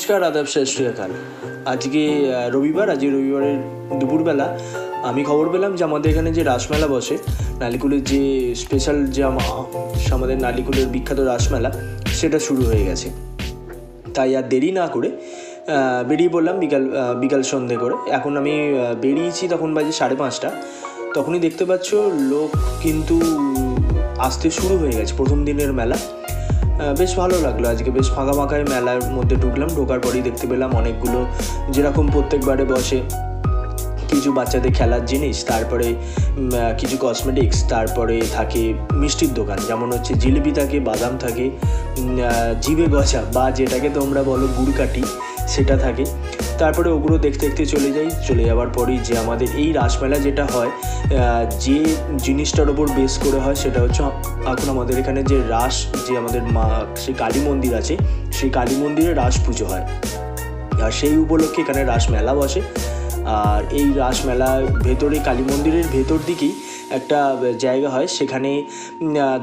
নমস্কার, আদাব, শেষ শ্রীকাল। আজকে রবিবারের দুপুরবেলা আমি খবর পেলাম যে আমাদের এখানে যে রাসমেলা বসে, নালিকুলের যে স্পেশাল যে আমাদের নালিকুলের বিখ্যাত রাসমেলা, সেটা শুরু হয়ে গেছে। তাই আর দেরি না করে বেরিয়ে পড়লাম বিকাল সন্ধে করে। এখন আমি বেরিয়েছি, তখন বাজে 5:30। তখনই দেখতে পাচ্ছ লোক কিন্তু আসতে শুরু হয়ে গেছে। প্রথম দিনের মেলা বেশ ভালো লাগলো। আজকে বেশ ফাঁকা ফাঁকায় মেলার মধ্যে ঢুকলাম। ঢোকার পরেই দেখতে পেলাম অনেকগুলো, যেরকম প্রত্যেকবারে বসে, কিছু বাচ্চাদের খেলার জিনিস, তারপরে কিছু কসমেটিক্স, তারপরে থাকে মিষ্টির দোকান, যেমন হচ্ছে জিলিপি থাকে, বাদাম থাকে, জিভে গজা বা যেটাকে তোমরা বলো গুড়কাঠি, সেটা থাকে। তারপরে ওগুলো দেখতে দেখতে চলে যাওয়ার পরেই যে আমাদের এই রাসমেলা যেটা হয়, যে জিনিসটার ওপর বেস করে হয় সেটা হচ্ছে এখন আমাদের এখানে যে আমাদের মা সেই কালী মন্দির আছে, সেই কালী মন্দিরে রাস পুজো হয়। আর সেই উপলক্ষে এখানে রাসমেলা বসে। আর এই রাসমেলার ভেতরে, কালী মন্দিরের ভেতর দিকেই একটা জায়গা হয়, সেখানে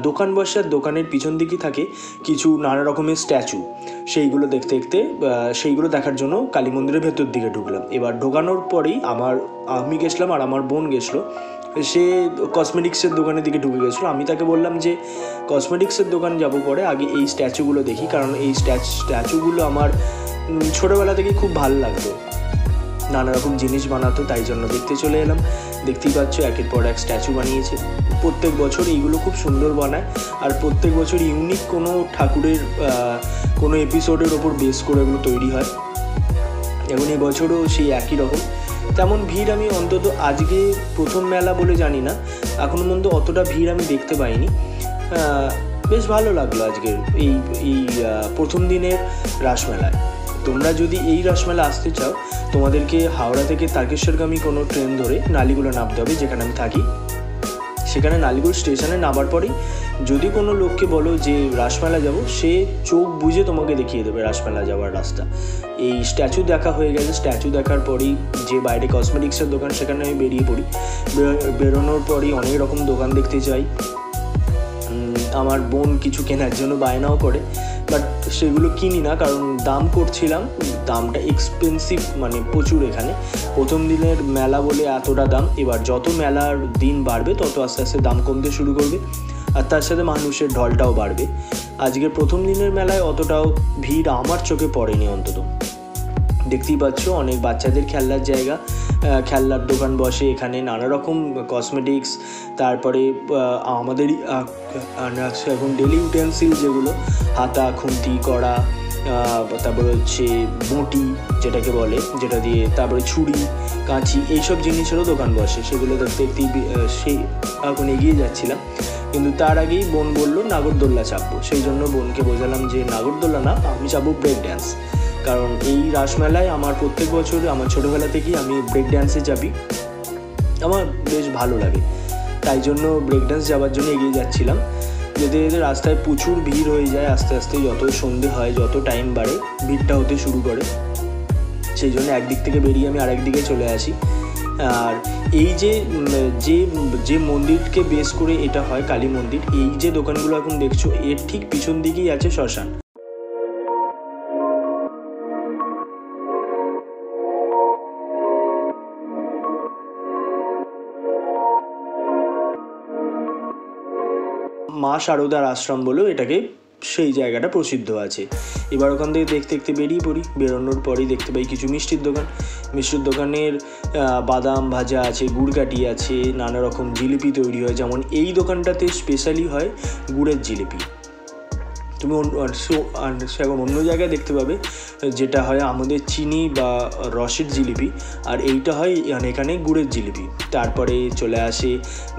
দোকান বসে। আর দোকানের পিছন দিকেই থাকে কিছু নানা রকমের স্ট্যাচু। সেইগুলো দেখার জন্য কালী মন্দিরের ভেতর দিকে ঢুকলাম। এবার ঢোকানোর পরেই আমি গেছিলাম আর আমার বোন গেছিলো। সে কসমেটিক্সের দোকানের দিকে ঢুকে গেছিলো। আমি তাকে বললাম যে কসমেটিক্সের দোকান যাবো পরে, আগে এই স্ট্যাচুগুলো দেখি, কারণ এই স্ট্যাচুগুলো আমার ছোটোবেলা থেকেই খুব ভালো লাগতো। নানা রকম জিনিস বানাতো, তাই জন্য দেখতে চলে এলাম। দেখতেই পাচ্ছ একের পর এক স্ট্যাচু বানিয়েছে। প্রত্যেক বছর এইগুলো খুব সুন্দর বানায়, আর প্রত্যেক বছর ইউনিক কোনো ঠাকুরের কোনো এপিসোডের ওপর বেস করে এগুলো তৈরি হয়। এখন এই বছরও সেই একই রকম। তেমন ভিড় আমি অন্তত আজকে প্রথম মেলা বলে জানি না, এখনো পর্যন্ত অতটা ভিড় আমি দেখতে পাইনি। বেশ ভালো লাগলো আজকের এই প্রথম দিনের রাসমেলায়। তোমরা যদি এই রাসমেলা আসতে চাও, তোমাদেরকে হাওড়া থেকে তারকেশ্বরগামী কোনো ট্রেন ধরে নালিগুলো নামতে হবে, যেখানে আমি থাকি। সেখানে নালিগুল স্টেশনে নামার পরেই যদি কোনো লোককে বলো যে রাসমেলা যাব, সে চোখ বুঝে তোমাকে দেখিয়ে দেবে রাসমেলা যাওয়ার রাস্তা। এই স্ট্যাচু দেখা হয়ে গেছে। স্ট্যাচু দেখার পরেই যে বাইরে কসমেটিক্সের দোকান, সেখানে আমি বেরিয়ে পড়ি। বেরোনোর পরই অনেক রকম দোকান দেখতে যাই। আমার বোন কিছু কেনার জন্য বায়নাও করে, বাট সেগুলো কিনি না, কারণ দাম করছিলাম। দামটা এক্সপেন্সিভ, মানে প্রচুর। এখানে প্রথম দিনের মেলা বলে এতটা দাম। এবার যত মেলার দিন বাড়বে তত আস্তে আস্তে দাম কমতে শুরু করবে, আর তার সাথে মানুষের ঢলটাও বাড়বে। আজকের প্রথম দিনের মেলায় অতটাও ভিড় আমার চোখে পড়েনি অন্তত। দেখতেই পাচ্ছ অনেক বাচ্চাদের খেলনার জায়গা, খেলনার দোকান বসে এখানে, নানা রকম কসমেটিক্স, তারপরে আমাদের এখন ডেলি ইউটেন্সিল যেগুলো, হাতা, খুন্তি, কড়া, তারপরে হচ্ছে বঁটি যেটাকে বলে, যেটা দিয়ে, তারপরে ছুরি, কাঁচি, এইসব জিনিসেরও দোকান বসে। সেগুলো দেখতে সেই এখন এগিয়ে যাচ্ছিলাম, কিন্তু তার আগেই বোন বললো নাগরদোল্লা চাপবো। সেই জন্য বোনকে বোঝালাম যে নাগরদোল্লা না, আমি চাপবো ব্রেক ড্যান্স। কারণ এই রাসমেলায় আমার প্রত্যেক বছর, আমার ছোটোবেলা থেকেই আমি ব্রেক ড্যান্সে যাবি, আমার বেশ ভালো লাগে। তাই জন্য ব্রেক ড্যান্স যাওয়ার জন্য এগিয়ে যাচ্ছিলাম। যেতে যেতে রাস্তায় প্রচুর ভিড় হয়ে যায়। আস্তে আস্তে যত সন্ধে হয়, যত টাইম বাড়ে, ভিড়টা হতে শুরু করে। সেই জন্য একদিক থেকে বেরিয়ে আমি আরেক দিকে চলে আসি। আর এই যে মন্দিরকে বেস করে এটা হয়, কালী মন্দির, এই যে দোকানগুলো এখন দেখছো, এর ঠিক পিছন দিকেই আছে শ্মশান। মা শারদার আশ্রম বলেও এটাকে, সেই জায়গাটা প্রসিদ্ধ আছে। এবার ওখান থেকে দেখতে দেখতে বেরিয়ে পড়ি। বেরোনোর পরেই দেখতে পাই কিছু মিষ্টির দোকান। মিষ্টির দোকানের বাদাম ভাজা আছে, গুড়কাঠি আছে, নানা রকম জিলিপি তৈরি হয়। যেমন এই দোকানটাতে স্পেশালি হয় গুড়ের জিলিপি। তুমি এখন অন্য জায়গায় দেখতে পাবে যেটা হয় আমাদের চিনি বা রসের জিলিপি, আর এইটা হয় এখানে গুড়ের জিলিপি। তারপরে চলে আসে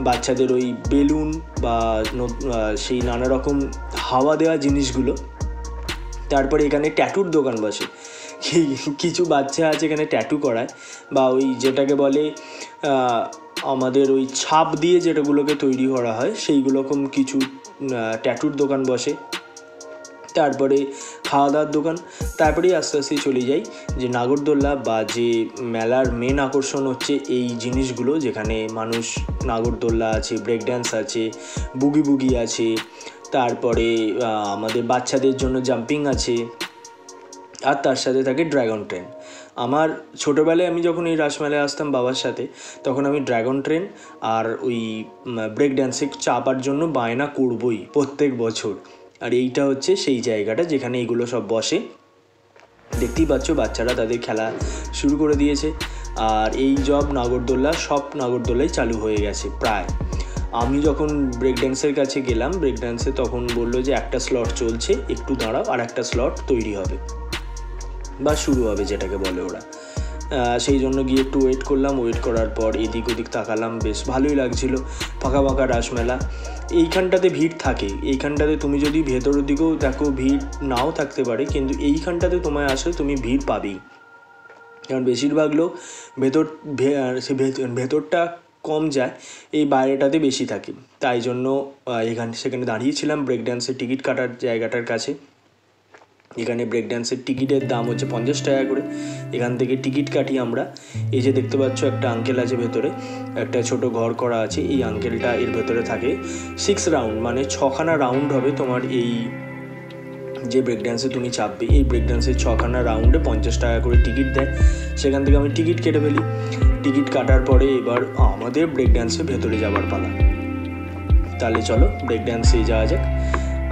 বাচ্চাদের ওই বেলুন বা সেই নানা রকম হাওয়া দেওয়া জিনিসগুলো। তারপরে এখানে ট্যাটুর দোকান বসে। কিছু বাচ্চা আছে এখানে ট্যাটু করায়, বা ওই যেটাকে বলে আমাদের ওই ছাপ দিয়ে যেটাগুলোকে তৈরি করা হয়, সেইগুলোরকম কিছু ট্যাটুর দোকান বসে। তারপরে খাওয়া দাওয়ার দোকান। তারপরেই আস্তে আস্তে চলে যাই যে নাগরদোল্লা, বা যে মেলার মেন আকর্ষণ হচ্ছে এই জিনিসগুলো, যেখানে মানুষ, নাগরদোল্লা আছে, ব্রেক ড্যান্স আছে, বুগি আছে, তারপরে আমাদের বাচ্চাদের জন্য জাম্পিং আছে, আর তার সাথে থাকে ড্রাগন ট্রেন। আমার ছোটোবেলায় আমি যখন এই রাসমেলায় আসতাম বাবার সাথে, তখন আমি ড্রাগন ট্রেন আর ওই ব্রেক ড্যান্সে চাপার জন্য বায়না করবই প্রত্যেক বছর। আর এইটা হচ্ছে সেই জায়গাটা যেখানে এগুলো সব বসে। দেখতেই পাচ্ছ বাচ্চারা তাদের খেলা শুরু করে দিয়েছে। আর এই নাগরদোল্লা সব নাগরদোল্লাই চালু হয়ে গেছে প্রায়। আমি যখন ব্রেক ড্যান্সের কাছে গেলাম, ব্রেক ড্যান্সে তখন বললো যে একটা স্লট চলছে, একটু দাঁড়াও, আর একটা স্লট তৈরি হবে বা শুরু হবে যেটাকে বলে ওরা। সেই জন্য গিয়ে একটু ওয়েট করলাম। ওয়েট করার পর এদিক ওদিক তাকালাম, বেশ ভালোই লাগছিল, ফাঁকা ফাঁকা রাসমেলা। এইখানটাতে ভিড় থাকে, এইখানটাতে তুমি যদি ভেতরের দিকেও দেখো ভিড় নাও থাকতে পারে, কিন্তু এইখানটাতে তোমায় আসলে তুমি ভিড় পাবেই, কারণ বেশিরভাগ লোক ভেতরটা কম যায়, এই বাইরেটাতে বেশি থাকে। তাই জন্য সেখানে দাঁড়িয়েছিলাম ব্রেক ড্যান্সের টিকিট কাটার জায়গাটার কাছে। এখানে ব্রেক ড্যান্সের টিকিটের দাম হচ্ছে 50 টাকা করে। এখান থেকে টিকিট কাটি আমরা। এই যে দেখতে পাচ্ছ একটা আঙ্কেল আছে ভেতরে, একটা ছোট ঘর করা আছে। এই আঙ্কেলটা এর ভেতরে থাকে। 6 রাউন্ড, মানে 6খানা রাউন্ড হবে তোমার এই যে ব্রেক ড্যান্সে তুমি চাপবে। এই ব্রেক ড্যান্সের 6খানা রাউন্ডে 50 টাকা করে টিকিট দেয়। সেখান থেকে আমি টিকিট কেটে ফেলি। টিকিট কাটার পরে এবার আমাদের ব্রেক ড্যান্সের ভেতরে যাওয়ার পালা। তাহলে চলো ব্রেক ড্যান্সে যাওয়া যাক।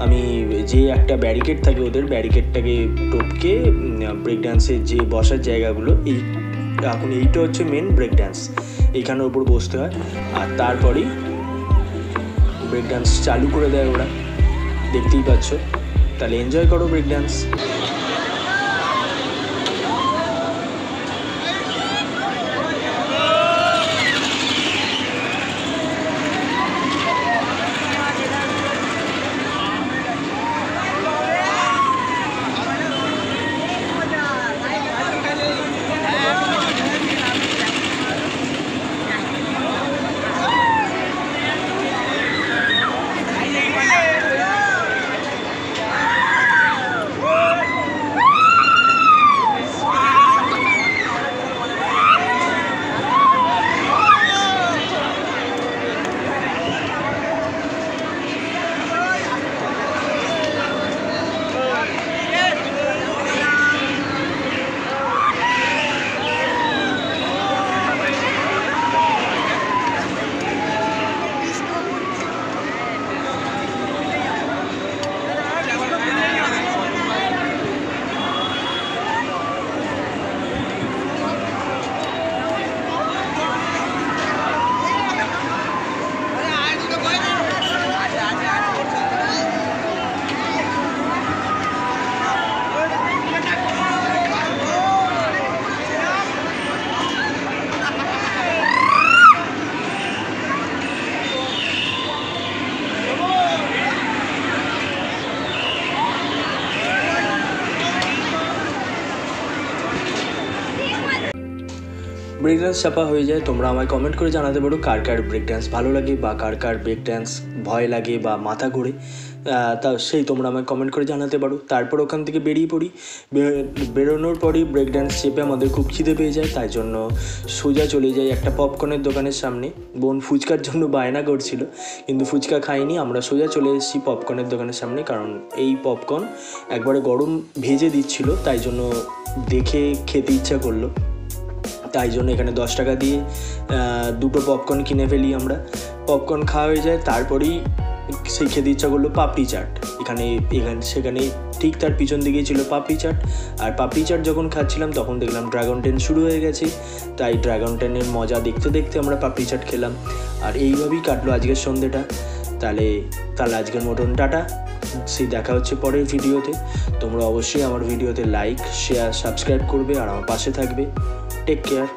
আমি যে একটা ব্যারিকেড থাকে ওদের, ব্যারিকেডটাকে টপকে ব্রেক ড্যান্সের যে বসার জায়গাগুলো, এখন এইটা হচ্ছে মেন ব্রেক ড্যান্স। এইখানের ওপর বসতে হয়, আর তারপরেই ব্রেক ড্যান্স চালু করে দেয় ওরা। দেখতেই পাচ্ছ, তাহলে এনজয় করো ব্রেক ড্যান্স। ব্রেক ডান্স চাপা হয়ে যায়। তোমরা আমায় কমেন্ট করে জানাতে পারো কার কার ব্রেক ডান্স ভালো লাগে, বা কার কার ব্রেক ডান্স ভয় লাগে বা মাথা ঘোরে। তা সেই তোমরা আমায় কমেন্ট করে জানাতে পারো। তারপর ওখান থেকে বেরিয়ে পড়ি। বেরোনোর পরই ব্রেক ডান্স চেপে আমাদের খুব খিদে পেয়ে যায়, তাই জন্য সোজা চলে যাই একটা পপকর্নের দোকানের সামনে। বোন ফুচকার জন্য বায়না করছিল, কিন্তু ফুচকা খাইনি। আমরা সোজা চলে এসেছি পপকর্নের দোকানের সামনে, কারণ এই পপকর্ন একবারে গরম ভেজে দিচ্ছিল, তাই জন্য দেখে খেতে ইচ্ছা করলো। তাই জন্য এখানে 10 টাকা দিয়ে 2টো পপকর্ন কিনে ফেলি আমরা। পপকর্ন খাওয়া হয়ে যায়, তারপরেই সেই খেতে ইচ্ছা করলো পাপড়ি চাট। সেখানে ঠিক তার পিছন দিকেই ছিল পাপড়ি চাট। আর পাপড়ি চাট যখন খাচ্ছিলাম তখন দেখলাম ড্রাগন ট্রেন শুরু হয়ে গেছে, তাই ড্রাগন ট্রেনের মজা দেখতে দেখতে আমরা পাপড়ি চাট খেলাম। আর এইভাবেই কাটলো আজকের সন্ধ্যেটা। তাহলে আজকের মতন টাটা। সেই দেখা হচ্ছে পরের ভিডিওতে। তোমরা অবশ্যই আমার ভিডিওতে লাইক, শেয়ার, সাবস্ক্রাইব করবে আর আমার পাশে থাকবে। Take care.